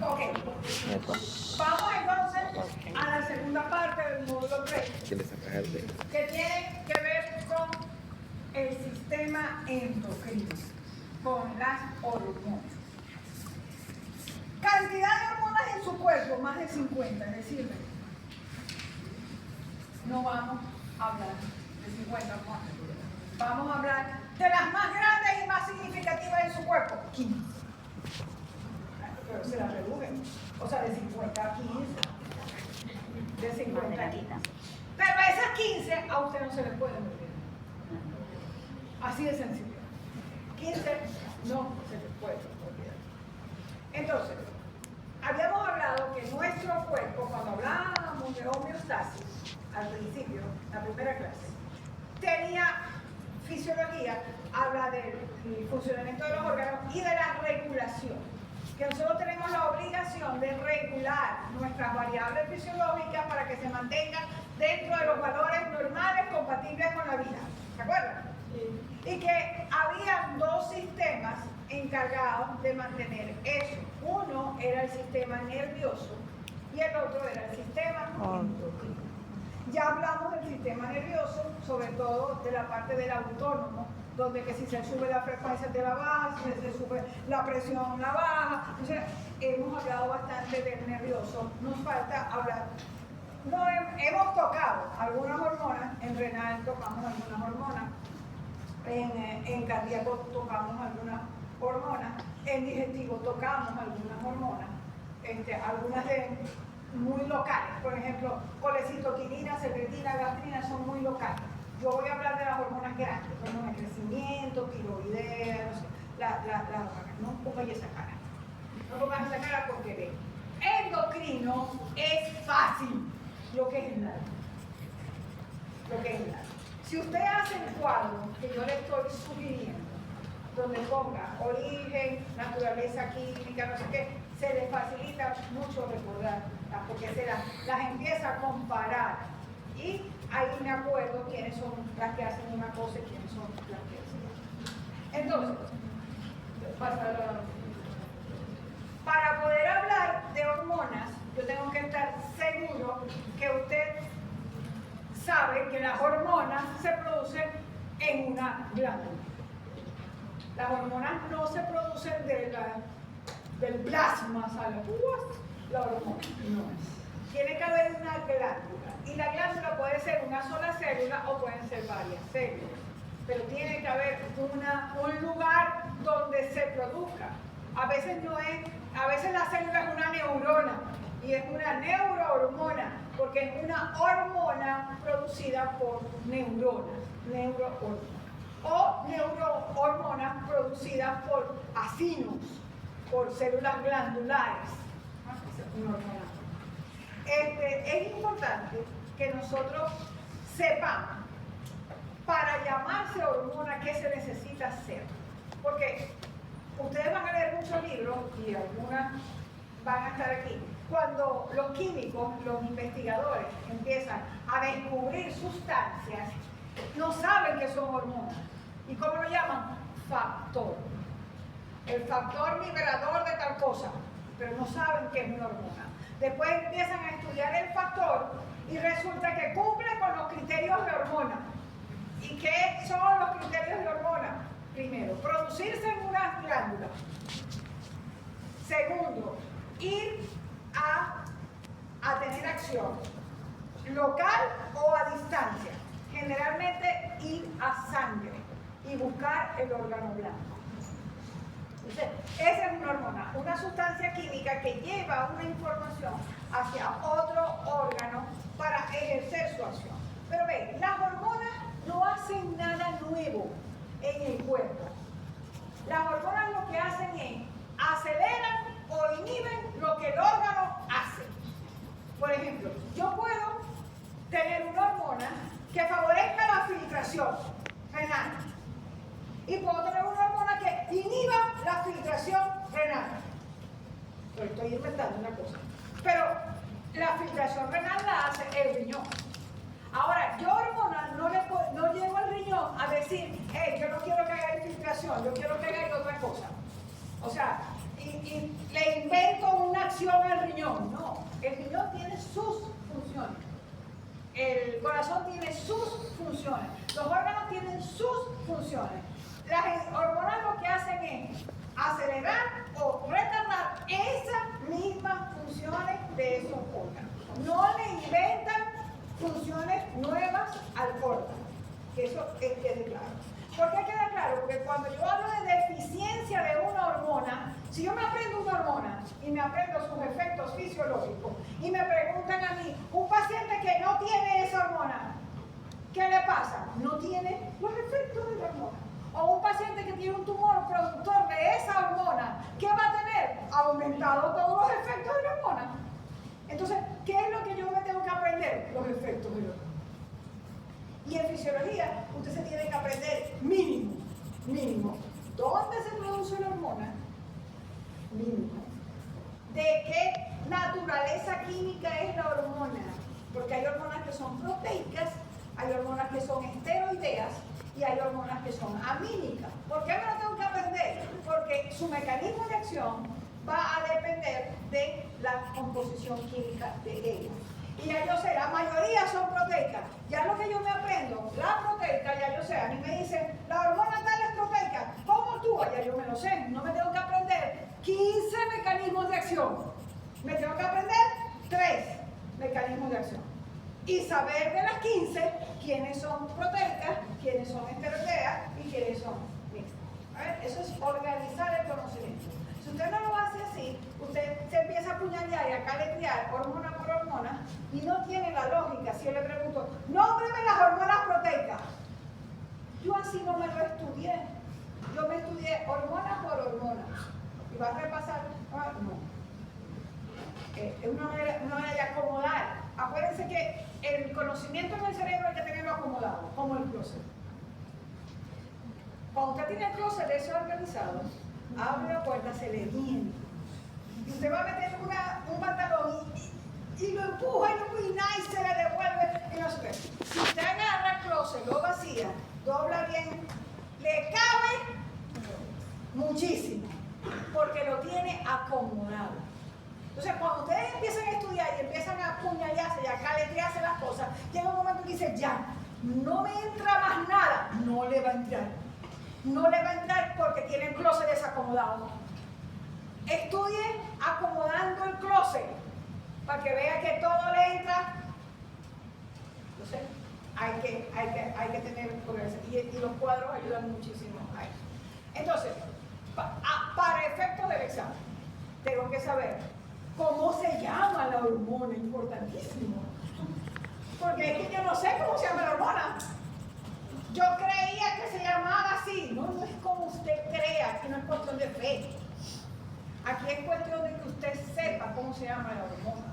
Ok. Vamos entonces a la segunda parte del módulo 3, que tiene que ver con el sistema endocrino, con las hormonas. Cantidad de hormonas en su cuerpo, más de 50, es decir, no vamos a hablar de 50 hormonas. Vamos a hablar de las más grandes y más significativas en su cuerpo, 15. Pero se las reducen, o sea, de 50 a 15. De 50 a 15. Pero a esas 15 a usted no se le puede olvidar. Así de sencillo. 15 no se le puede olvidar. Entonces, habíamos hablado que nuestro cuerpo, cuando hablábamos de homeostasis, al principio, la primera clase, tenía fisiología, habla del funcionamiento de los órganos y de la regulación. Que nosotros tenemos la obligación de regular nuestras variables fisiológicas para que se mantengan dentro de los valores normales compatibles con la vida. ¿Se acuerdan? Y que había dos sistemas encargados de mantener eso. Uno era el sistema nervioso y el otro era el sistema endocrino. Ya hablamos del sistema nervioso, sobre todo de la parte del autónomo, donde que si se sube la frecuencia te la baja, si se sube la presión la baja. Entonces, hemos hablado bastante del nervioso. Nos falta hablar. No, hemos tocado algunas hormonas, en renal tocamos algunas hormonas, en cardíaco tocamos algunas hormonas, en digestivo tocamos algunas hormonas, algunas muy locales, por ejemplo, colecitoquinina, secretina, gastrina son muy locales. Yo voy a hablar de las hormonas grandes, hormonas de crecimiento, tiroidea, no sé, no pongas esa cara. No pongas esa cara porque ve. Endocrino es fácil, lo que es nada. Lo que es nada. Si usted hace el cuadro que yo le estoy sugiriendo, donde ponga origen, naturaleza química, no sé qué, se les facilita mucho recordar, porque se las empieza a comparar. Y ahí me acuerdo quiénes son las que hacen una cosa y quiénes son las que hacen otra. Entonces, para poder hablar de hormonas, yo tengo que estar seguro que usted sabe que las hormonas se producen en una glándula. Las hormonas no se producen del plasma, ¿sabes? La hormona no es. Tiene que haber una glándula. Y la glándula puede ser una sola célula o pueden ser varias células. Pero tiene que haber un lugar donde se produzca. A veces la célula es una neurona y es una neurohormona, porque es una hormona producida por neuronas, neurohormonas. O neurohormonas producidas por acinos, por células glandulares. Es importante que nosotros sepamos para llamarse hormona qué se necesita hacer. Porque ustedes van a leer muchos libros y algunas van a estar aquí. Cuando los químicos, los investigadores empiezan a descubrir sustancias, no saben que son hormonas. ¿Y cómo lo llaman? Factor. El factor liberador de tal cosa, pero no saben que es una hormona. Después empiezan a estudiar el factor y resulta que cumple con los criterios de hormona. ¿Y qué son los criterios de hormona? Primero, producirse en una glándula. Segundo, ir a tener acción local o a distancia. Generalmente ir a sangre y buscar el órgano blanco. Entonces, esa es una hormona, una sustancia química que lleva una información hacia otro órgano para ejercer su acción. Pero ven, las hormonas no hacen nada nuevo en el cuerpo. Las hormonas lo que hacen es aceleran o inhiben lo que el órgano hace. Por ejemplo, yo puedo tener una hormona que favorezca la filtración renal y puedo tener una hormona que inhiba la filtración renal. Estoy inventando una cosa. Pero la filtración renal la hace el riñón. Ahora, yo hormona no llevo al riñón a decir, hey, yo no quiero que haga infiltración, yo quiero que haga otra cosa. O sea, y le invento una acción al riñón. No, el riñón tiene sus funciones. El corazón tiene sus funciones. Los órganos tienen sus funciones. Las hormonas lo que hacen es acelerar o retardar esas mismas funciones de esos órganos. No le inventan funciones nuevas al órgano. Que eso quede claro. ¿Por qué queda claro? Porque cuando yo hablo de deficiencia de una hormona, si yo me aprendo una hormona y me aprendo sus efectos fisiológicos y me preguntan a mí, un paciente que no tiene esa hormona, ¿qué le pasa? No tiene los efectos de la hormona. O un paciente que tiene un tumor productor de esa hormona, ¿qué va a tener? Aumentado todos los efectos de la hormona. Entonces, ¿qué es lo que yo me tengo que aprender? Los efectos de la hormona. Y en fisiología, usted se tiene que aprender mínimo, ¿dónde se produce la hormona? Mínimo. ¿De qué naturaleza química es la hormona? Porque hay hormonas que son proteicas, hay hormonas que son esteroideas y hay hormonas que son amínicas. ¿Por qué me lo tengo que aprender? Porque su mecanismo de acción va a depender de la composición química de ellas. Y ya yo sé, la mayoría son proteicas. Ya lo que yo me aprendo, la proteica, ya yo sé. A mí me dicen, la hormona tal es proteica. ¿Cómo actúa? Ya yo me lo sé. No me tengo que aprender 15 mecanismos de acción. Me tengo que aprender 3 mecanismos de acción. Y saber de las 15 quiénes son proteicas, quiénes son esteroideas y quiénes son mixtas. A ver, eso es organizar el conocimiento. Si usted no lo hace así, usted se empieza a puñalear y a caletrear hormona por hormona y no tiene la lógica. Si yo le pregunto, nómbreme las hormonas proteicas. Yo así no me lo estudié. Yo me estudié hormona por hormona. Y va a repasar, no. Es una manera de acomodar. Acuérdense que el conocimiento en el cerebro hay que tenerlo acomodado, como el closet. Cuando usted tiene el closet desorganizado, abre la puerta, se le viene. Y usted va a meter un pantalón y lo empuja y se le devuelve y no sé qué. Si usted agarra el closet, lo vacía, dobla bien, le cabe muchísimo, porque lo tiene acomodado. Entonces, cuando ustedes empiezan a estudiar y empiezan a puñalearse y a caletrearse las cosas, llega un momento que dice, ya, no me entra más nada, no le va a entrar. No le va a entrar porque tiene el closet desacomodado. Estudie acomodando el closet para que vea que todo le entra. Entonces, hay que tener progreso. Y los cuadros ayudan muchísimo a eso. Entonces, para efectos del examen, tengo que saber cómo se llama la hormona, importantísimo. Porque es que yo no sé cómo se llama la hormona. Yo creía que se llamaba así. No, no es como usted crea, aquí no es cuestión de fe. Aquí es cuestión de que usted sepa cómo se llama la hormona.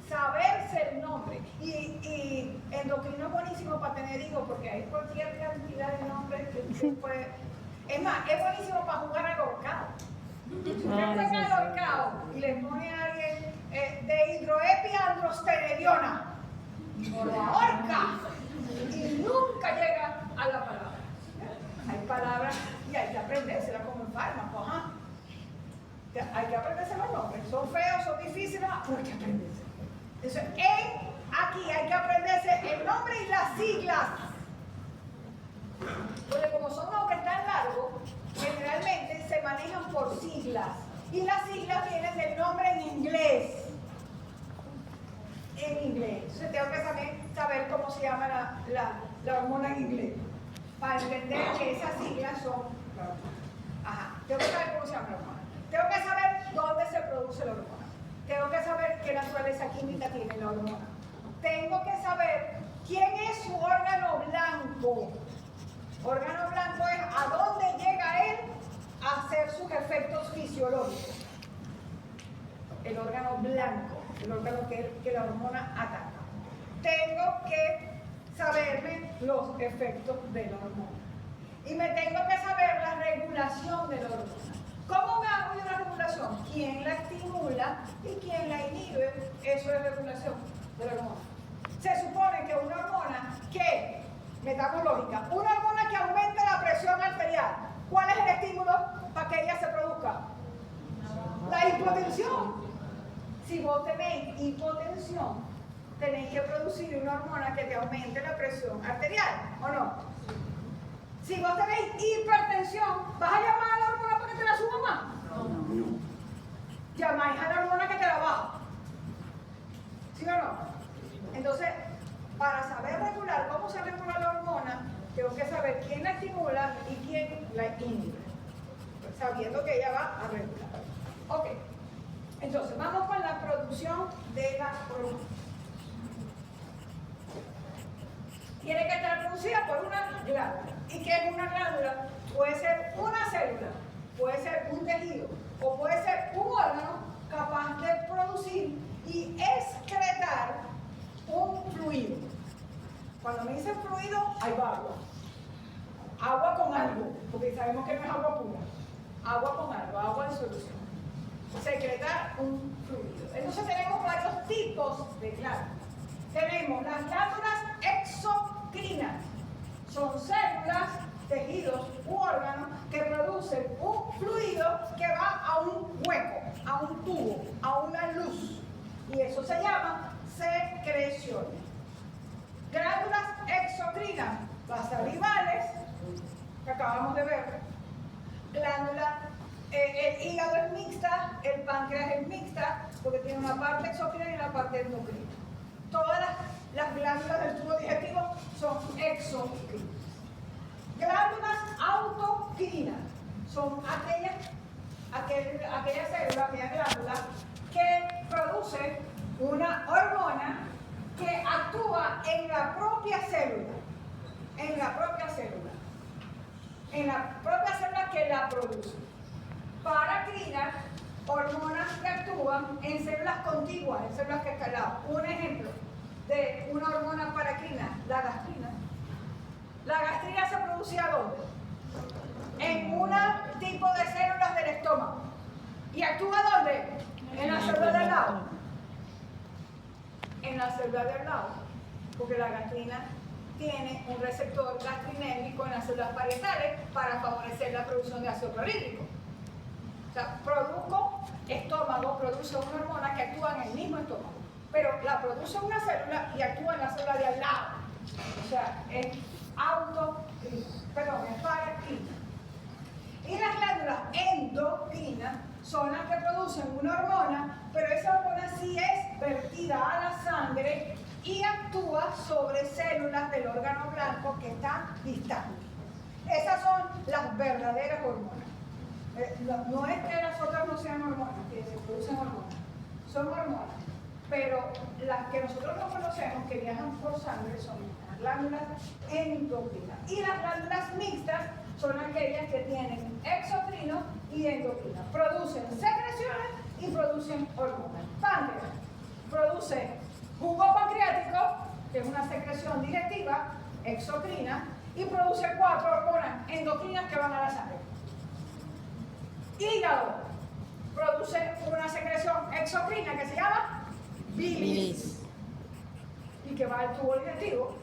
Saberse el nombre. Y endocrino es buenísimo para tener hijos, porque hay cualquier cantidad de nombres que usted puede. Es más, es buenísimo para jugar al ahorcado. Si usted juega al ahorcado y le pone a alguien de hidroepiandrosterediona, no lo ahorca. Y nunca llega a la palabra. Hay palabras y hay que aprendérselas como en fármaco, ajá. Hay que aprenderse los nombres. Son feos, son difíciles, pero hay que aprenderse. Entonces, aquí hay que aprenderse el nombre y las siglas. Porque como son nombres tan largos, generalmente se manejan por siglas. Y las siglas vienen del nombre en inglés. En inglés. Entonces tengo que saber cómo se llama la hormona en inglés. Para entender que esas siglas son la hormona. Ajá. Tengo que saber cómo se llama la hormona. Tengo que saber dónde se produce la hormona. Tengo que saber qué naturaleza química tiene la hormona. Tengo que saber quién es su órgano blanco. Órgano blanco es a dónde llega él a hacer sus efectos fisiológicos. El órgano blanco, el órgano que la hormona ataca. Tengo que saberme los efectos de la hormona. Y me tengo que saber la regulación de la hormona. ¿Cómo me hago una regulación? ¿Quién la estimula y quién la inhibe? Eso es regulación de la hormona. Se supone que una hormona que, metamos lógica, una hormona que aumenta la presión arterial, ¿cuál es el estímulo para que ella se produzca? hipotensión, tenéis que producir una hormona que te aumente la presión arterial, ¿o no? Si vos tenéis hipertensión, ¿vas a llamar a la hormona para que te la suba más? No. Llamáis a la hormona que te la baja. ¿Sí o no? Entonces, para saber regular cómo se regula la hormona, tengo que saber quién la estimula y quién la inhibe, sabiendo que ella va a regular. Ok, entonces vamos con la producción de la hormona. Tiene que estar producida por una glándula. ¿Y qué es una glándula? Puede ser una célula, puede ser un tejido o puede ser un órgano capaz de producir y excretar un fluido. Cuando me dicen fluido, hay agua. Agua con algo, porque sabemos que no es agua pura. Agua con algo, agua en solución. Secretar un fluido. Entonces tenemos varios tipos de glándulas. Tenemos las glándulas exocrinas. Son células, tejidos u órganos que producen un fluido que va a un hueco, a un tubo, a una luz. Y eso se llama secreciones. Glándulas exocrinas, basalivales, que acabamos de ver. Glándula, el hígado es mixta, el páncreas es mixta, porque tiene una parte exocrina y una parte endocrina. Todas las glándulas del tubo digestivo son exocrinas. Glándulas autocrinas son aquellas células, aquellas glándulas que producen una hormona que actúa en la propia célula. En la propia célula. En la propia célula que la produce. Paracrinas, hormonas que actúan en células contiguas, en células que están al lado. Un ejemplo de una hormona paracrina, la gastrina. La gastrina se producía ¿dónde? En un tipo de células del estómago. ¿Y actúa dónde? En la célula del lado. En la célula del lado. Porque la gastrina tiene un receptor gastrinérgico en las células parietales para favorecer la producción de ácido clorhídrico. O sea, estómago produce una hormona que actúa en el mismo estómago, pero la produce una célula y actúa en la célula de al lado. O sea, es paracrina. Y las glándulas endocrinas son las que producen una hormona, pero esa hormona sí es vertida a la sangre y actúa sobre células del órgano blanco que están distantes. Esas son las verdaderas hormonas. No es que las otras no sean hormonas, que se producen hormonas. Son hormonas, pero las que nosotros no conocemos, que viajan por sangre, son las glándulas endocrinas. Y las glándulas mixtas son aquellas que tienen exocrinos y endocrinos. Producen secreciones y producen hormonas. Páncreas produce jugo pancreático, que es una secreción digestiva, exocrina, y produce 4 hormonas endocrinas que van a la sangre. Hígado produce una secreción exocrina que se llama bilis y que va al tubo digestivo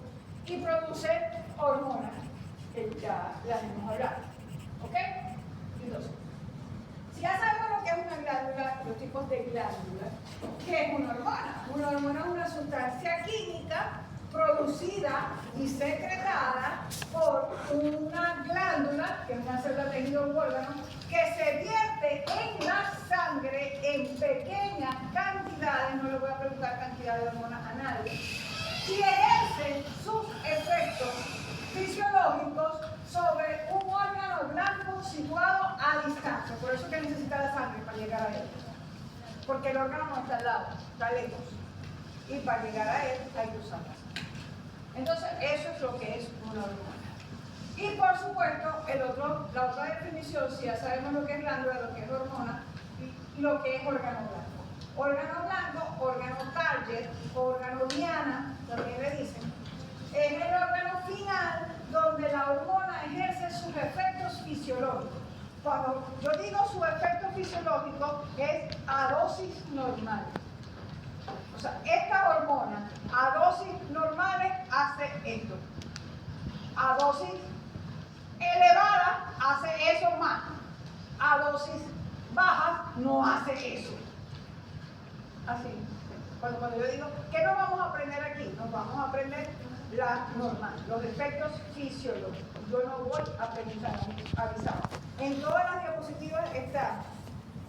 y produce hormonas que ya las hemos hablado. ¿Ok? Entonces, si ya sabemos lo que es una glándula, los tipos de glándulas, ¿qué es una hormona? Una hormona es una sustancia química producida y secretada por una glándula, que es una célula, tejido u órgano, que se vierte en la sangre en pequeñas cantidades, no le voy a preguntar cantidad de hormonas a nadie, y ejerce sus efectos fisiológicos sobre un órgano blanco situado a distancia. Por eso que necesita la sangre para llegar a él. Porque el órgano no está al lado, está lejos. Y para llegar a él hay que usar la sangre. Entonces, eso es lo que es una hormona. Y por supuesto, la otra definición, si ya sabemos lo que es glándula, lo que es hormona, y lo que es órgano blanco. Órgano blanco, órgano target, órgano diana, también le dicen, es el órgano final donde la hormona ejerce sus efectos fisiológicos. Cuando yo digo su efecto fisiológico, es a dosis normales. O sea, esta hormona a dosis normales hace esto. A dosis elevada hace eso más. A dosis bajas no hace eso. Así. Cuando yo digo, ¿qué nos vamos a aprender aquí? Nos vamos a aprender la normal, los efectos fisiológicos. Yo no voy a avisar. En todas las diapositivas está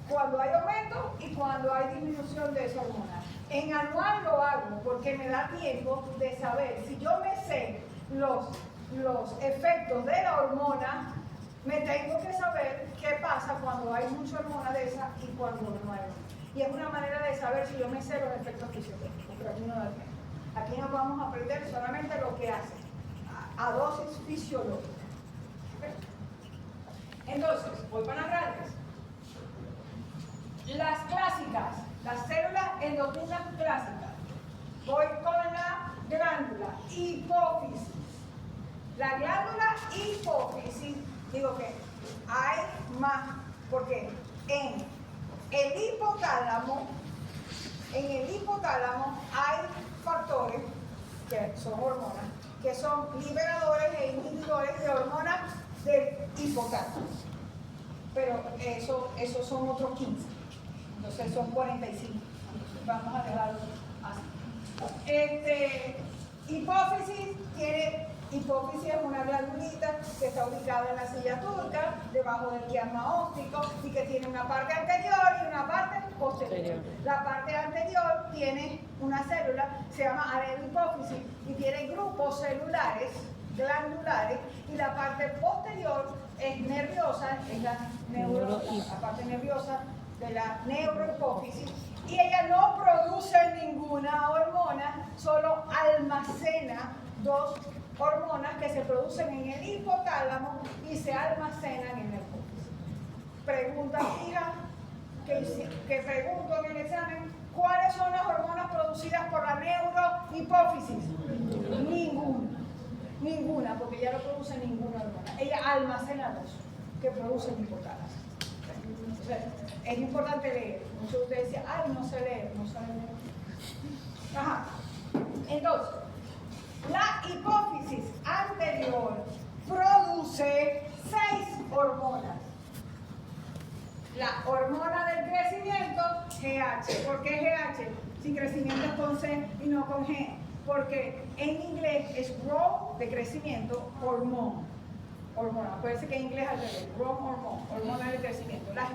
cuando hay aumento y cuando hay disminución de esa hormona. En anual lo hago porque me da tiempo de saber. Si yo me sé los efectos de la hormona, me tengo que saber qué pasa cuando hay mucha hormona de esa y cuando no hay. Y es una manera de saber si yo me sé los efectos fisiológicos, pero aquí no da tiempo. Aquí nos vamos a aprender solamente lo que hace, a dosis fisiológica. Entonces, voy para las grandes. Las clásicas, las células endocrinas clásicas. Voy con la glándula hipófisis. La glándula hipófisis, digo que hay más, porque en el hipotálamo hay factores que son hormonas, que son liberadores e inhibidores de hormonas del hipotálamo. Pero esos son otros 15. Entonces son 45. Entonces vamos a dejarlo así. Hipófisis es una glandulita que está ubicada en la silla turca, debajo del quiasma óptico, y que tiene una parte anterior y una parte posterior. La parte anterior tiene una célula, se llama adenohipófisis, y tiene grupos celulares, glandulares, y la parte posterior es nerviosa, es la parte nerviosa de la neurohipófisis, y ella no produce ninguna hormona, solo almacena dos hormonas que se producen en el hipotálamo y se almacenan en el hipófisis. Pregunta fija que pregunto en el examen: ¿cuáles son las hormonas producidas por la neurohipófisis? Ninguna, porque ella no produce ninguna hormona. Ella almacena dos que producen hipotálamo. Entonces, es importante leer. Muchos de ustedes decían, ay, no sé leer, no saben leer. Ajá. Entonces, la hipófisis anterior produce 6 hormonas. La hormona del crecimiento, GH. ¿Por qué GH? Si crecimiento es con C y no con G. Porque en inglés es growth de crecimiento, hormona. Puede ser que en inglés al revés, growth hormone, hormona de crecimiento. Las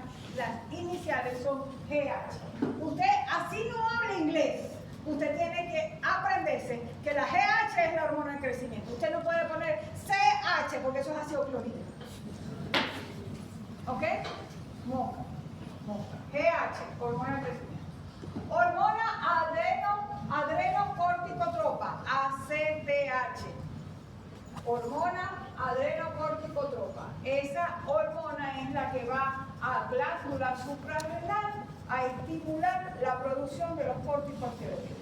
iniciales son GH. Usted así no habla inglés. Usted tiene que aprenderse que la GH es la hormona de crecimiento. Usted no puede poner CH porque eso es ácido clorhídrico. ¿Ok? Mosca. GH, hormona de crecimiento. Hormona adrenocorticotropa, ACTH. Hormona adrenocorticotropa. Esa hormona es la que va a glándula suprarrenal a estimular la producción de los corticosteroides.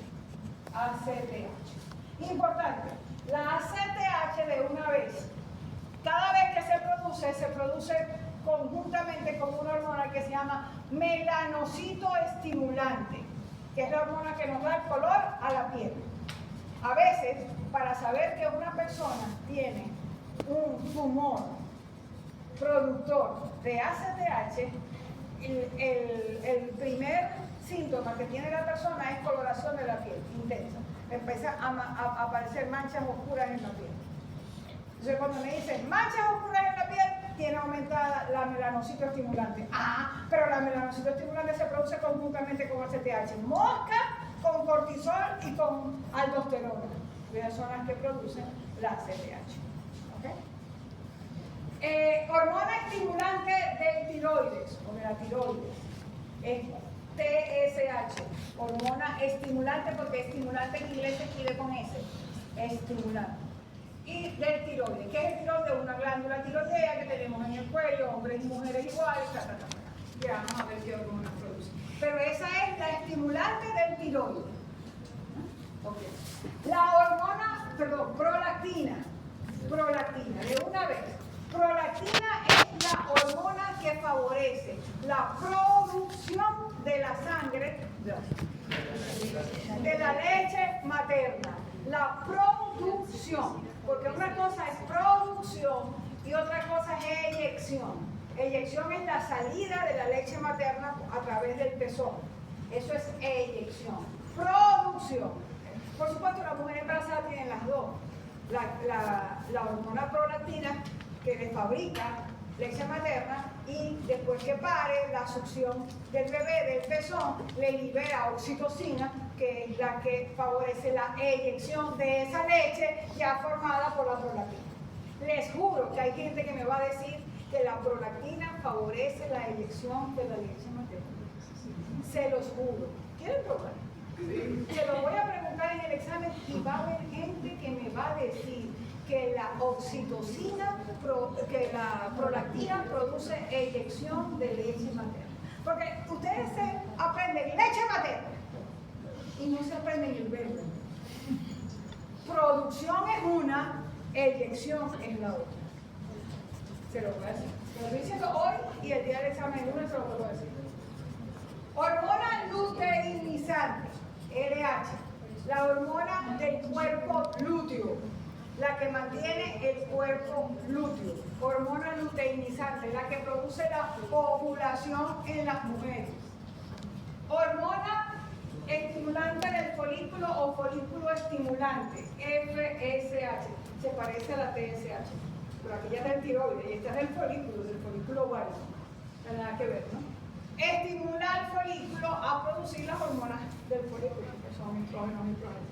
ACTH. Importante, la ACTH de una vez, cada vez que se produce conjuntamente con una hormona que se llama melanocito estimulante, que es la hormona que nos da el color a la piel. A veces, para saber que una persona tiene un tumor productor de ACTH, el primer síntoma que tiene la persona es coloración de la piel intensa. Empieza a aparecer manchas oscuras en la piel. Entonces, cuando me dicen manchas oscuras en la piel, tiene aumentada la melanocito estimulante. Ah, pero la melanocito estimulante se produce conjuntamente con ACTH. Mosca con cortisol y con aldosterona. Esas son las que producen la ACTH. ¿Okay? Hormona estimulante del tiroides, o de la tiroides, es TSH, hormona estimulante, porque estimulante en inglés se escribe con S, estimulante. Y del tiroides, ¿qué es el tiroides? Una glándula tiroidea que tenemos en el cuello, hombres y mujeres iguales, ya vamos a ver qué hormona produce. Pero esa es la estimulante del tiroides. Okay. La hormona, prolactina, de una vez. Prolactina es la hormona que favorece la producción de la sangre de la leche materna. La producción, porque una cosa es producción y otra cosa es eyección. Eyección es la salida de la leche materna a través del pezón. Eso es eyección. producción. Por supuesto, la mujer embarazada tiene las dos. La hormona prolactina que le fabrica leche materna y después que pare, la succión del bebé, del pezón, le libera oxitocina, que es la que favorece la eyección de esa leche ya formada por la prolactina. Les juro que hay gente que me va a decir que la prolactina favorece la eyección de la leche materna. Se los juro. ¿Quieren probar? Se lo voy a preguntar en el examen y va a haber gente que me va a decir que la oxitocina, que la prolactina produce eyección de leche materna. Porque ustedes se aprenden leche materna y no se aprenden el verbo. Producción es una, eyección es la otra. Se lo voy a decir. Lo estoy diciendo hoy y el día del examen de lunes se lo puedo decir. Hormona luteinizante, LH, la hormona del cuerpo lúteo, la que mantiene el cuerpo lúteo. Hormona luteinizante, la que produce la ovulación en las mujeres. Hormona estimulante del folículo o folículo estimulante, FSH, se parece a la TSH, pero aquí ya está el tiroides y esta es del folículo ovario, no tiene nada que ver, ¿no? Estimula el folículo a producir las hormonas del folículo, que son estrógenos y progestos.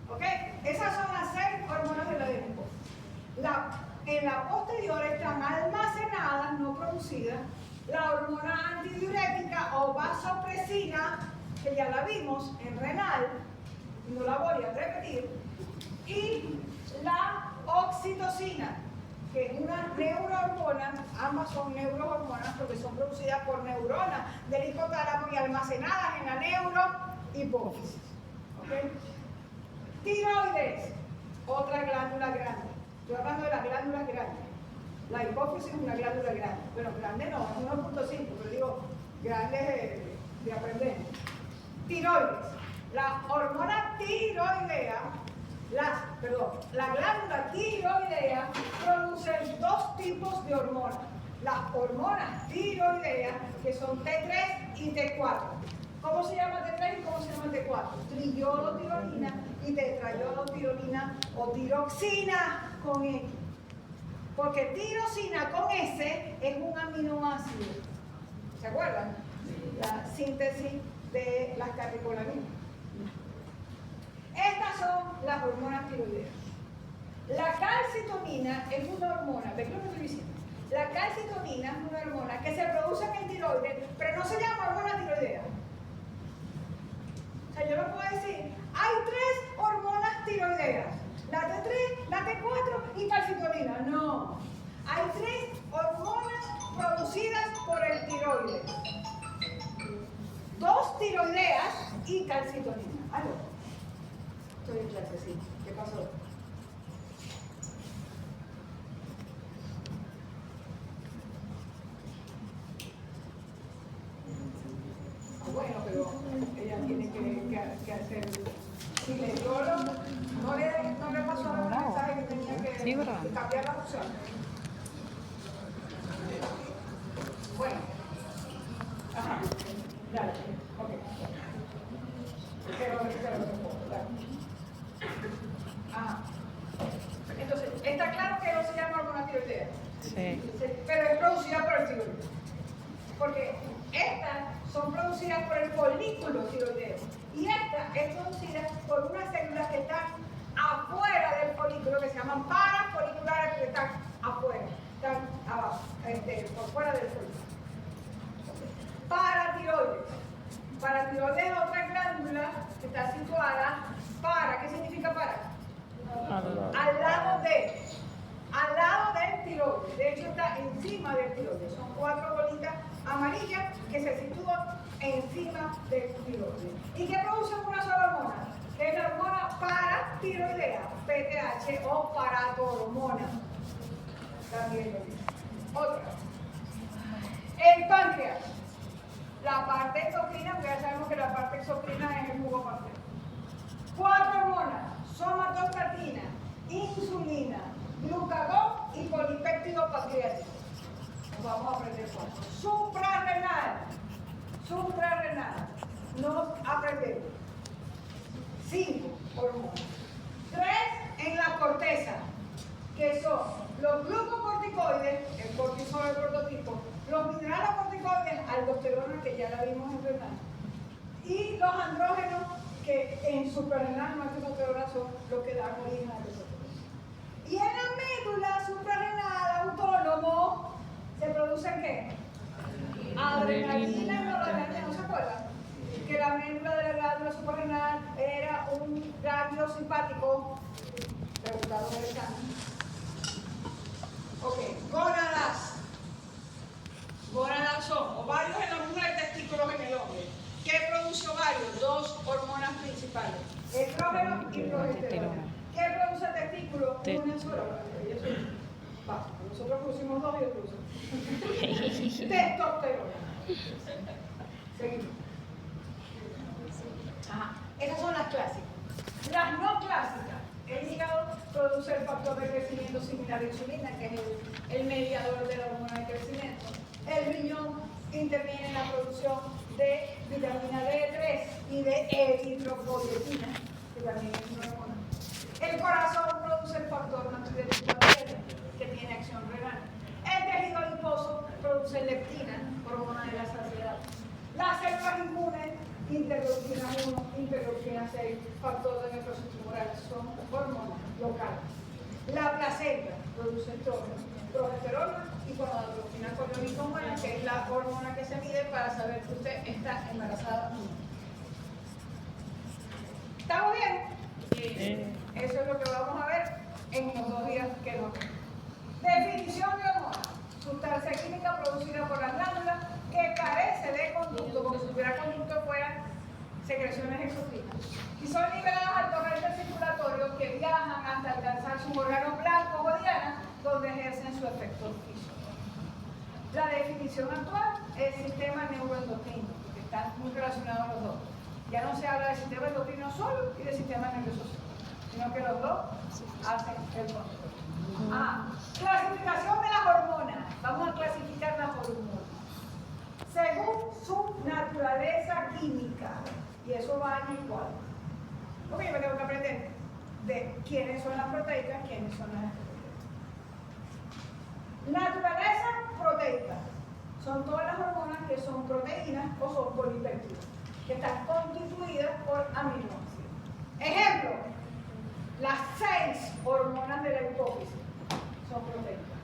¿Ok? Esas son las 6 hormonas de la menopausia. En la posterior están almacenadas, no producidas, la hormona antidiurética o vasopresina, que ya la vimos en renal, no la voy a repetir, y la oxitocina, que es una neurohormona, ambas son neurohormonas porque son producidas por neuronas del hipotálamo y almacenadas en la neurohipófisis. ¿Okay? Tiroides, otra glándula grande. Estoy hablando de las glándulas grandes. La hipófisis es una glándula grande. Bueno, grande no, es 1.5, pero digo, grande de aprender. Tiroides, la hormona tiroidea. La glándula tiroidea produce 2 tipos de hormonas. Las hormonas tiroideas, que son T3 y T4. ¿Cómo se llama T3 y cómo se llama T4? Triyolotirolina y tetrayolotirolina o tiroxina con X. Porque tirosina con S es un aminoácido. ¿Se acuerdan? La síntesis de las catecolaminas. Estas son las hormonas tiroideas. La calcitonina es una hormona, ¿ves lo que estoy diciendo? La calcitonina es una hormona que se produce en el tiroides, pero no se llama hormona tiroidea. O sea, yo no puedo decir, hay 3 hormonas tiroideas, la T3, la T4 y calcitonina. No, hay 3 hormonas producidas por el tiroides. 2 tiroideas y calcitonina. ¿Aló? Estoy en clase, sí. ¿Qué pasó? Bueno, pero ella tiene que hacer. Si le dio no le pasó el mensaje que tenía que cambiar la opción. Bueno. Ajá. Dale. Ok. Pero dale. Ajá. Entonces, está claro que no se llama hormona tiroidea. Sí. Pero es producida por el tiroides. Porque estas son producidas por el folículo tiroideo. Y esta es producida por unas células que están afuera del folículo, que se llaman parafoliculares, porque están afuera, están abajo, por fuera del folículo. Paratiroides. Paratiroides es otra glándula que está situada para. ¿Qué significa para? Al lado del tiroides. De hecho, está encima del tiroides. Son 4 bolitas amarillas que se sitúan encima del tiroides. ¿Y qué producen una sola hormona? Es la hormona paratiroidea, PTH o paratormona. También lo dice. Otra. El páncreas. La parte exocrina, porque ya sabemos que la parte exocrina es el jugo pancreas. 4 hormonas: somatostatina, insulina, glucagón y polipéptido pancreático. Vamos a aprender cuánto. Suprarrenal. No aprendemos. 5 hormonas. 3 en la corteza, que son los glucocorticoides, el cortisol, el prototipo, los mineralocorticoides, aldosterona, que ya la vimos en renal, y los andrógenos, que en suprarrenal no es testosterona, son los que dan origen a la testosterona. Y en la médula suprarrenal autónomo se producen ¿qué? Adrenalina y noradrenalina, ¿no se acuerdan? Que la médula de la glándula suprarrenal era un ganglio simpático, preguntado por el examen. Ok, gónadas. Gónadas son ovarios en la mujer, testículos en el hombre. ¿Qué produce ovarios? 2 hormonas principales, estrógeno y progesterona. ¿Qué produce testículo? Una sola. Nosotros producimos 2 y él produce testosterona. Seguimos. Ajá. Esas son las clásicas. Las no clásicas. El hígado produce el factor de crecimiento similar a la insulina, que es el mediador de la hormona de crecimiento. El riñón interviene en la producción de vitamina D3 y de eritropoyetina, que también es una hormona. El corazón produce el factor natriurético, que tiene acción renal. El tejido adiposo produce leptina, hormona de la saciedad. Las células inmunes, interleucina 1, interleucina 6, factor de necrosis tumoral, son hormonas locales. La placenta produce estrógeno, progesterona y gonadotropina corionicombana, que es la hormona que se mide para saber que usted está embarazada. ¿Estamos bien? Eso es lo que vamos a ver en los 2 días que nos quedan. Definición de hormona: sustancia química producida por las glándulas que carece de conducto, porque si tuviera conducto fueran secreciones exocrinas, y son liberadas al torrente circulatorio que viajan hasta alcanzar sus órganos blancos o dianas, donde ejercen su efecto fisiológico. La definición actual es sistema neuroendocrino, porque están muy relacionados los dos. Ya no se habla de sistema endocrino solo y de sistema nervioso solo, sino que los dos hacen el control. Clasificación de las hormonas. Vamos a clasificar las hormonas según su naturaleza química, y eso va en el cuadro. Porque yo me tengo que aprender de quiénes son las proteicas, quiénes son las esteroides. Naturaleza proteica son todas las hormonas que son proteínas o son polipéptidos, que están constituidas por aminoácidos. Ejemplo: las 6 hormonas de la hipófisis son proteicas.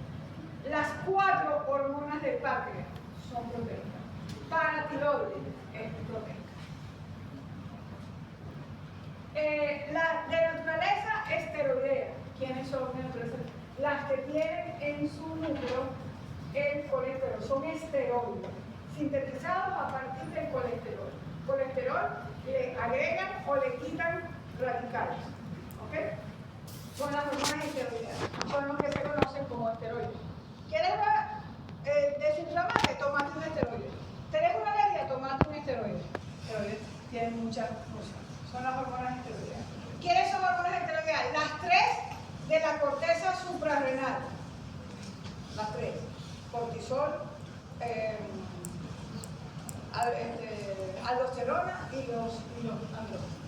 Las 4 hormonas del páncreas son proteicas. Paratiroides es proteica. De naturaleza esteroidea. ¿Quiénes son de naturaleza? Las que tienen en su núcleo el colesterol. Son esteroides, sintetizados a partir del colesterol. Colesterol le agregan o le quitan radicales. ¿Ok? Son las hormonas esteroideas. Son los que se conocen como esteroides. ¿Quieres desinflamarte? Tomate un esteroide. ¿Tenés una alergia? Tomate un esteroide. Esteroides tienen muchas cosas. Son las hormonas esteroideas. ¿Quiénes son hormonas esteroideas? Las 3 de la corteza suprarrenal. Las 3. Cortisol, aldosterona y los andrógenos.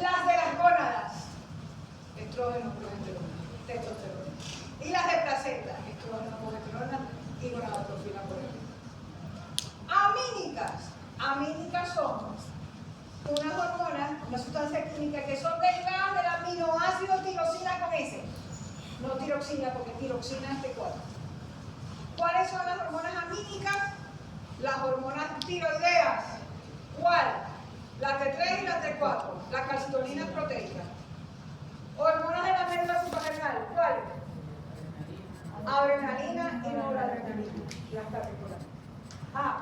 Las de las gónadas: estrógeno, progesterona, testosterona. Y las de placenta: estrógeno, progesterona y gonadotropina, amínicas. Amínicas son unas hormonas, una sustancia química que son derivadas del aminoácido tirosina con S. No tiroxina, porque tiroxina es T4. ¿Cuáles son las hormonas amínicas? Las hormonas tiroideas. ¿Cuál? La T3 y la T4. La calcitolina proteica. Hormonas de la médula suprarrenal. ¿Cuáles? Adrenalina y noradrenalina. Las particulares.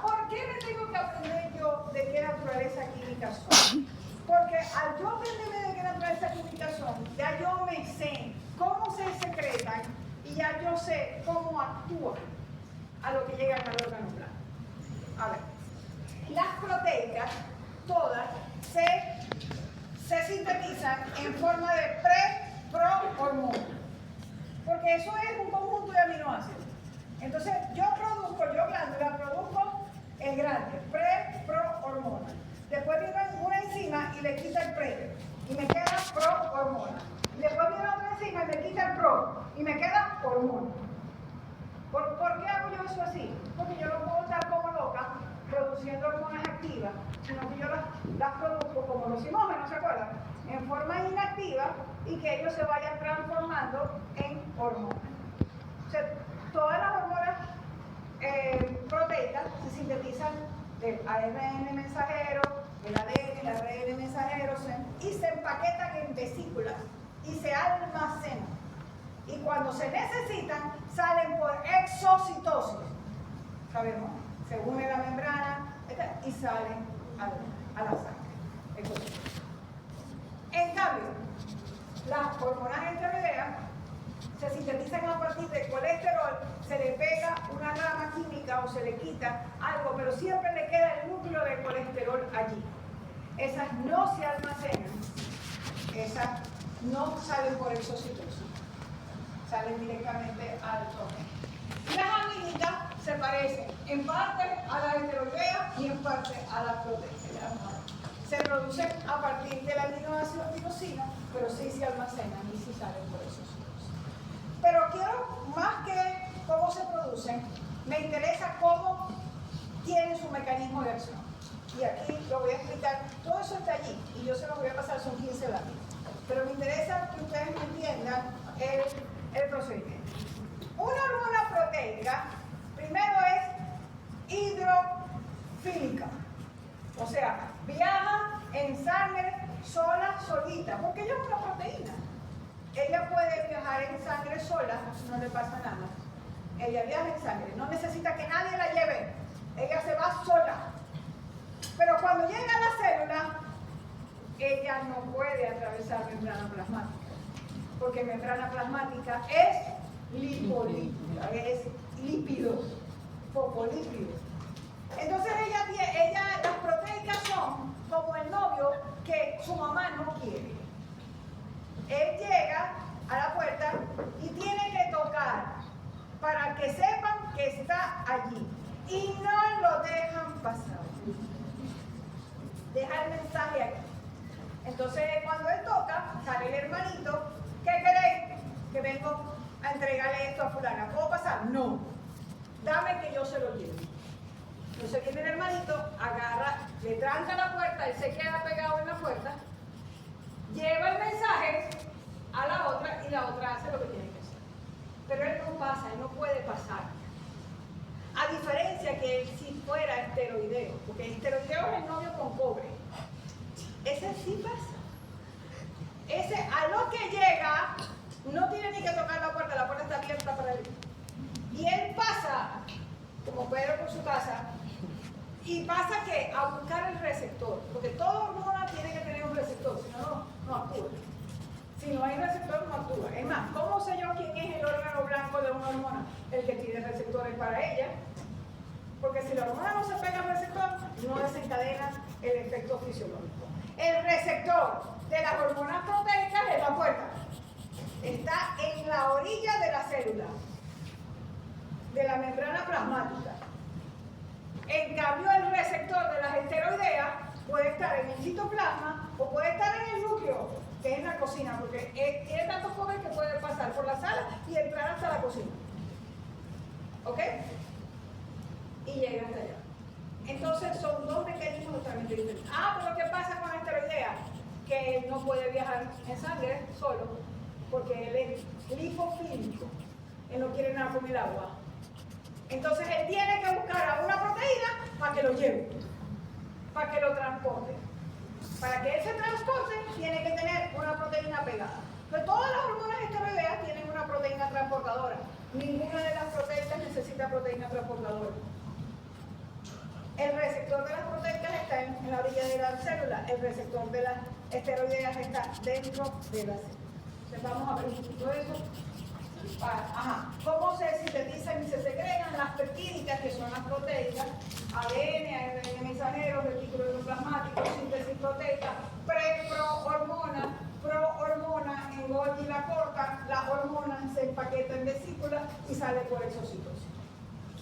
¿Por qué me tengo que aprender yo de qué naturaleza química son? Porque al yo aprenderme de qué naturaleza química son, ya yo me sé cómo se secretan y ya yo sé cómo actúan a lo que llega al órgano blanco. A ver, las proteicas, todas, se sintetizan en forma de pre-pro-hormona, porque eso es un conjunto de aminoácidos. Entonces, yo glándula, produzco el grande, pre-pro-hormona. Después viene una enzima y le quita el pre. las produzco como los simógenos, ¿se acuerdan? En forma inactiva y que ellos se vayan transformando en hormonas. O sea, todas las hormonas proteicas se sintetizan del ARN mensajero, del ADN, el ARN mensajero, y se empaquetan en vesículas y se almacenan. Y cuando se necesitan, salen por exocitosis. Sabemos, se une la membrana y salen a la sangre. Exocitosis. En cambio, las hormonas esteroideas se sintetizan a partir del colesterol, se le pega una rama química o se le quita algo, pero siempre le queda el núcleo de colesterol allí. Esas no se almacenan, esas no salen por exocitosis, salen directamente al colesterol. Las amínicas se parecen en parte a la esteroidea y en parte a la proteína. Se producen a partir del aminoácido tirosina, pero sí se almacenan y sí salen por exocitosis. Pero quiero, más que cómo se producen, me interesa cómo tienen su mecanismo de acción. Y aquí lo voy a explicar, todo eso está allí, y yo se lo voy a pasar, son 15 lápices. Pero me interesa que ustedes me entiendan el procedimiento. Una hormona proteica, primero es hidrofílica, o sea, viaja en sangre sola, solita, porque ella es una proteína. Ella puede viajar en sangre sola, no le pasa nada. Ella viaja en sangre, no necesita que nadie la lleve. Ella se va sola. Pero cuando llega a la célula, ella no puede atravesar membrana plasmática. Porque membrana plasmática es lipolípida, es lípido, fosfolípido. Entonces las proteicas son como el novio que su mamá no quiere. Él llega a la puerta y tiene que tocar para que sepan que está allí. Y no lo dejan pasar. Deja el mensaje aquí. Entonces, cuando él toca, sale el hermanito. ¿Qué queréis? Que vengo a entregarle esto a fulana. ¿Puedo pasar? No. Dame que yo se lo lleve. Entonces viene el hermanito, agarra, le tranca la puerta, él se queda pegado en la puerta, lleva el mensaje a la otra y la otra hace lo que tiene que hacer. Pero él no pasa, él no puede pasar. A diferencia que él si fuera esteroideo, porque el esteroideo es el novio con cobre. Ese sí pasa. Ese a lo que llega, no tiene ni que tocar la puerta está abierta para él. Y él pasa, como Pedro por su casa, y pasa que a buscar el receptor, porque toda hormona tiene que tener un receptor, si no, no actúa. Si no hay receptor, no actúa. Es más, ¿cómo sé yo quién es el órgano blanco de una hormona? El que tiene receptores para ella. Porque si la hormona no se pega al receptor, no desencadena el efecto fisiológico. El receptor de las hormonas proteicas es la puerta. Está en la orilla de la célula, de la membrana plasmática. En cambio, el receptor de las esteroideas puede estar en el citoplasma o puede estar en el núcleo, que es en la cocina, porque tiene tanto poder que puede pasar por la sala y entrar hasta la cocina. ¿Ok? Y llega hasta allá. Entonces, son dos mecanismos totalmente diferentes. Pero ¿qué pasa con la esteroidea? Que él no puede viajar en sangre solo, porque él es lipofílico. Él no quiere nada con el agua. Entonces él tiene que buscar a una proteína para que lo lleve, para que lo transporte. Para que él se transporte, tiene que tener una proteína pegada. Pero todas las hormonas esteroideas tienen una proteína transportadora. Ninguna de las proteínas necesita proteína transportadora. El receptor de las proteínas está en la orilla de la célula. El receptor de las esteroideas está dentro de la célula. Entonces vamos a ver un poquito de eso. ¿Cómo se sintetizan y se segregan las peptídicas, que son las proteicas? ADN, ARN mensajero, retículo endoplasmático, síntesis proteica, prohormona, en Golgi la corta, la hormona se empaqueta en vesículas y sale por exocitosis.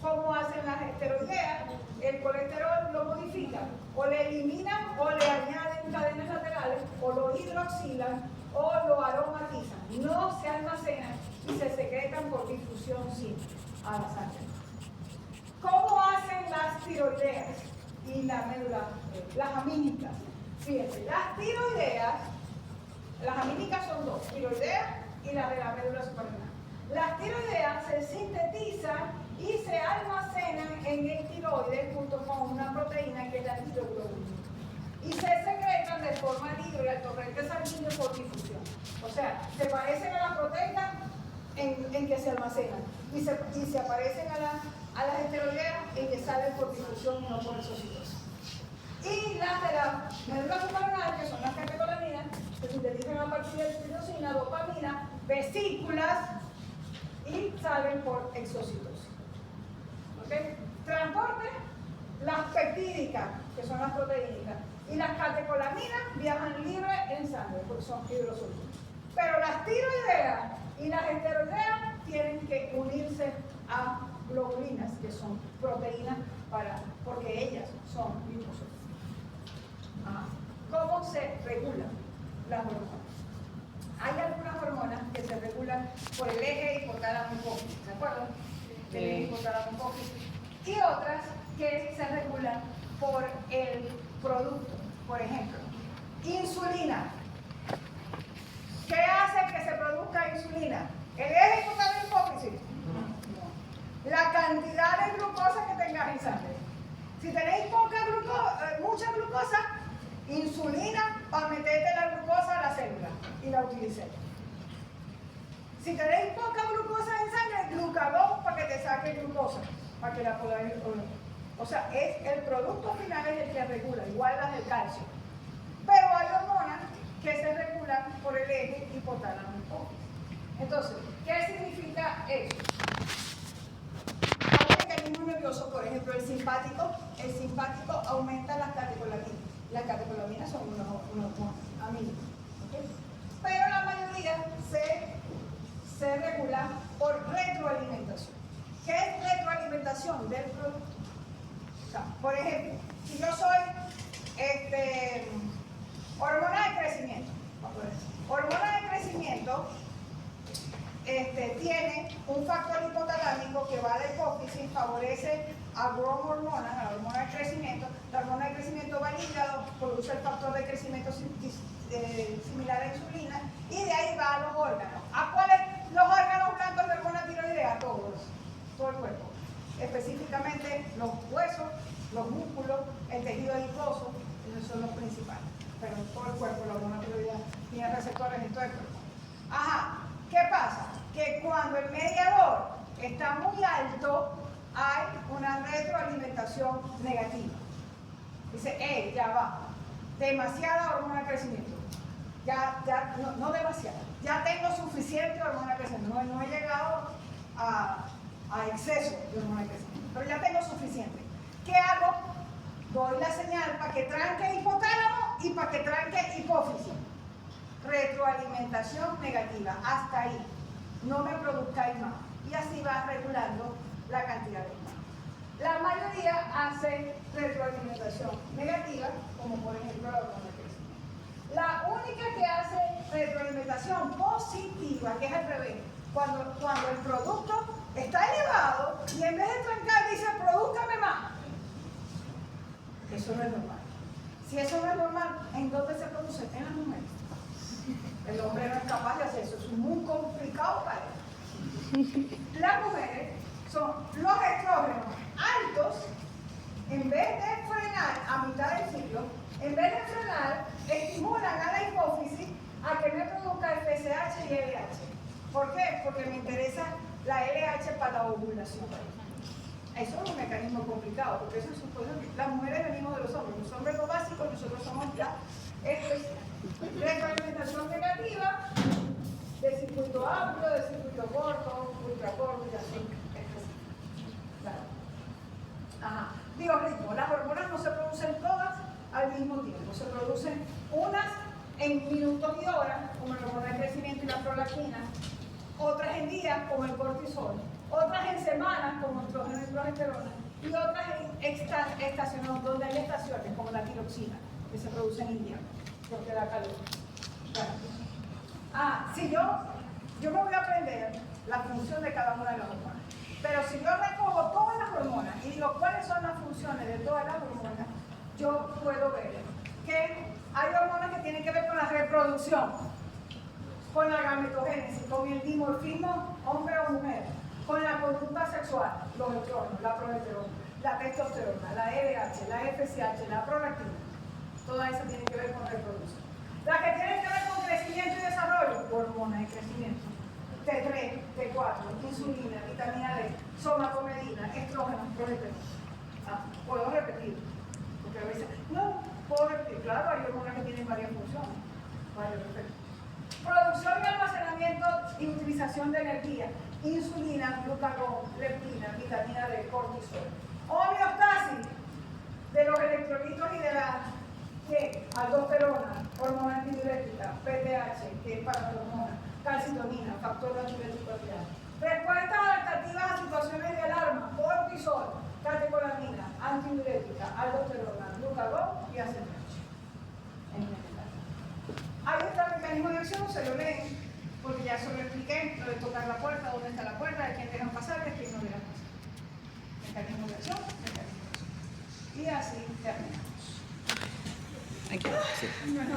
¿Cómo hacen las esteroideas? El colesterol lo modifican, o le eliminan o le añaden cadenas laterales, o lo hidroxilan o lo aromatizan. No se almacenan y se secretan por difusión simple a la sangre. ¿Cómo hacen las tiroideas y la médula, las amínicas? Fíjense, las tiroideas, las amínicas son dos, tiroideas y las de la médula suprarrenal. Las tiroideas se sintetizan y se almacenan en el tiroides junto con una proteína que es la tiroglobulina. Y se secretan de forma libre al torrente sanguíneo por difusión. O sea, se parecen a las proteínas en que se almacenan y se aparecen a las esteroideas en que salen por difusión y no por exocitosis. Y las de la médula suprarrenal, que son las catecolaminas, se sintetizan a partir de tirosina, dopamina, vesículas y salen por exocitosis. ¿Okay? Transporte, las peptídicas, que son las proteínicas, y las catecolaminas viajan libres en sangre, porque son hidrosolubles. Pero las tiroideas y las esteroideas tienen que unirse a globulinas, que son proteínas porque ellas son glucosas. ¿Cómo se regulan las hormonas? Hay algunas hormonas que se regulan por el eje hipotálamo hipófisis, ¿de acuerdo? El eje hipotálamo hipófisis. Y otras que se regulan por el producto. Por ejemplo, insulina. ¿Qué hace que se produzca insulina? ¿El eje hipotálamo hipófisis? No. La cantidad de glucosa que tengas en sangre. Si tenéis mucha glucosa, insulina para meterte la glucosa a la célula y la utilicéis. Si tenéis poca glucosa en sangre, glucagón para que te saque glucosa, para que la podáis. O sea, el producto final es el que regula, igual las del calcio. Pero hay hormonas que se regulan por el eje hipotálamo hipófisis. Entonces, ¿qué significa eso? Hay un mecanismo nervioso, por ejemplo, el simpático aumenta las catecolaminas. Las catecolaminas son unos amigos. ¿Okay? Pero la mayoría se regula por retroalimentación. ¿Qué es retroalimentación del producto? O sea, por ejemplo, si yo soy hormona de crecimiento, hormona de crecimiento tiene un factor hipotalámico que va a la hipófisis, favorece a growth hormone, a la hormona de crecimiento. La hormona de crecimiento va al hígado, produce el factor de crecimiento similar a insulina, y de ahí va a los órganos. ¿A cuáles? Los órganos blancos de hormona tiroidea, todos, todo el cuerpo. Específicamente los huesos, los músculos, el tejido adiposo, esos son los principales. Pero todo el cuerpo, la hormona tiroidea tiene receptores en todo el cuerpo. Ajá, ¿qué pasa? Que cuando el mediador está muy alto, hay una retroalimentación negativa. Dice, ya va, demasiada hormona de crecimiento. No demasiada, ya tengo suficiente hormona de crecimiento. No he llegado a exceso de hormona de crecimiento, pero ya tengo suficiente. ¿Qué hago? Doy la señal para que tranque hipotálamo y para que tranque hipófisis. Retroalimentación negativa, hasta ahí. No me produzcáis más. Y así va regulando la cantidad de hormonas. La mayoría hace retroalimentación negativa, como por ejemplo la hormona de crecimiento. La única que hace retroalimentación positiva, que es al revés, cuando el producto está elevado y en vez de trancar dice, prodúzcame más. Eso no es normal. Si eso no es normal, ¿en dónde se produce? En las mujeres. El hombre no es capaz de hacer eso, es muy complicado para él. Las mujeres son los estrógenos altos, en vez de frenar a mitad del ciclo, en vez de frenar, estimulan a la hipófisis a que me produzca el FSH y LH. ¿Por qué? Porque me interesa la LH para la ovulación. Eso es un mecanismo complicado, porque eso supone que las mujeres venimos de los hombres lo básico, nosotros somos ya retroalimentación negativa, de circuito amplio, de circuito corto, ultracorto y así. Claro. Ajá. Biorritmo, las hormonas no se producen todas al mismo tiempo, se producen unas en minutos y horas, como la hormona de crecimiento y la prolactina, otras en días, como el cortisol, otras en semanas, como estrógeno y progesterona, y otras en estaciones, donde hay estaciones, como la tiroxina, que se produce en invierno, porque da calor. Claro. Si yo me voy a aprender la función de cada una de las hormonas, pero si yo recojo todas las hormonas y digo cuáles son las funciones de todas las hormonas, yo puedo ver que Hay hormonas que tienen que ver con la reproducción, con la gametogénesis, con el dimorfismo hombre o mujer, con la conducta sexual, los estrógenos, la progesterona, la testosterona, la LH, la FSH, la prolactina. Todas esas tienen que ver con reproducción. Las que tienen que ver con crecimiento y desarrollo, hormonas de crecimiento. T3, T4, insulina, vitamina D, somatomedina, estrógenos, progesterona. Puedo repetir, porque a veces, no, puedo repetir, claro, hay hormonas que tienen varias funciones, varios efectos. Producción y almacenamiento y utilización de energía, insulina, glucagón, leptina, vitamina D, cortisol. Homeostasis de los electrolitos y de la aldosterona, hormona antidiurética, PTH, que es para la hormona, calcitonina, factor antidiurético alterado. Respuestas adaptativas a situaciones de alarma, cortisol, catecolamina, antidiurética, aldosterona, glucagón y ACTH. Ahí está el mecanismo de acción, se lo leen, porque ya se lo expliqué, lo de tocar la puerta, dónde está la puerta, de quién dejan pasar, de quién no dejan pasar. Mecanismo de acción, mecanismo de acción. Y así terminamos. Aquí, sí.